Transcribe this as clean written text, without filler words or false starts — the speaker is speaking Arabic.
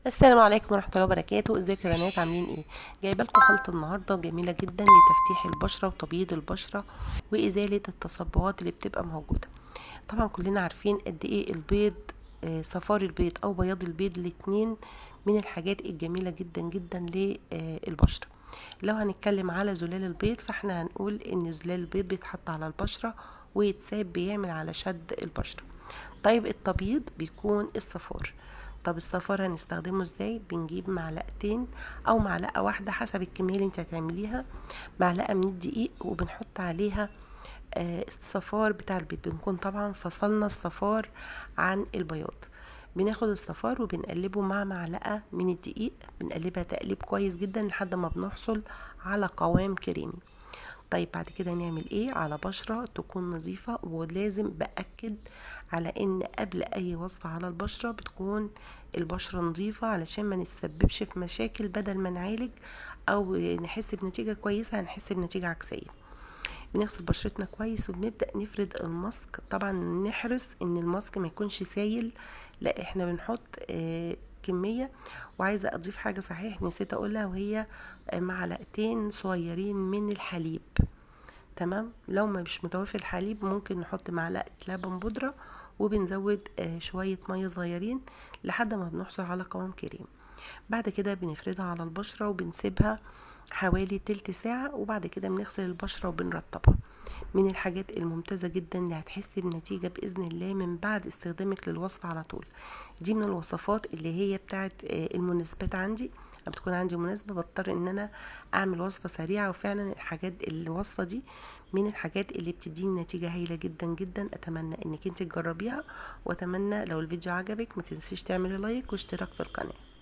السلام عليكم ورحمة الله وبركاته. ازيكم يا بنات، عاملين ايه؟ جايبه لكم خلطة النهارده جميلة جدا لتفتيح البشرة وتبييض البشرة وإزالة التصبغات اللي بتبقى موجودة. طبعا كلنا عارفين قد ايه البيض، صفار البيض او بياض البيض، الاتنين من الحاجات الجميلة جدا جدا للبشرة. لو هنتكلم على زلال البيض فاحنا هنقول ان زلال البيض بيتحط على البشرة ويتساب، بيعمل على شد البشرة. طيب التبييض بيكون الصفار. طب الصفار هنستخدمه ازاي؟ بنجيب معلقتين او معلقة واحدة حسب الكمية اللي انت هتعمليها، معلقة من الدقيق وبنحط عليها الصفار بتاع البيض. بنكون طبعا فصلنا الصفار عن البياض. بناخد الصفار وبنقلبه مع معلقة من الدقيق، بنقلبها تقليب كويس جدا لحد ما بنحصل على قوام كريمي. طيب بعد كده نعمل ايه؟ على بشرة تكون نظيفة، ولازم بأكد على ان قبل اي وصفة على البشرة بتكون البشرة نظيفة، علشان ما نتسببش في مشاكل. بدل ما نعالج او نحس بنتيجة كويسة هنحس بنتيجة عكسية. بنغسل بشرتنا كويس وبنبدأ نفرد الماسك. طبعا نحرص ان الماسك ما يكونش سايل، لا احنا بنحط كمية. وعايزة اضيف حاجة صحيح نسيت اقولها، وهي معلقتين صغيرين من الحليب. تمام، لو ما مش متوفر الحليب ممكن نحط معلقة لبن بودرة، وبنزود شوية مية صغيرين لحد ما بنحصل على قوام كريم. بعد كده بنفردها على البشرة وبنسيبها حوالي تلت ساعة، وبعد كده بنغسل البشرة وبنرطبها. من الحاجات الممتازة جدا اللي هتحسي بنتيجة بإذن الله من بعد استخدامك للوصفة على طول. دي من الوصفات اللي هي بتاعت المناسبات عندي. لما بتكون عندي مناسبة بضطر ان انا اعمل وصفة سريعة، وفعلا الوصفة دي من الحاجات اللي بتديني نتيجة هايلة جدا جدا. اتمنى انك انت تجربيها، واتمنى لو الفيديو عجبك ما تنسيش تعملي لايك واشتراك في القناة.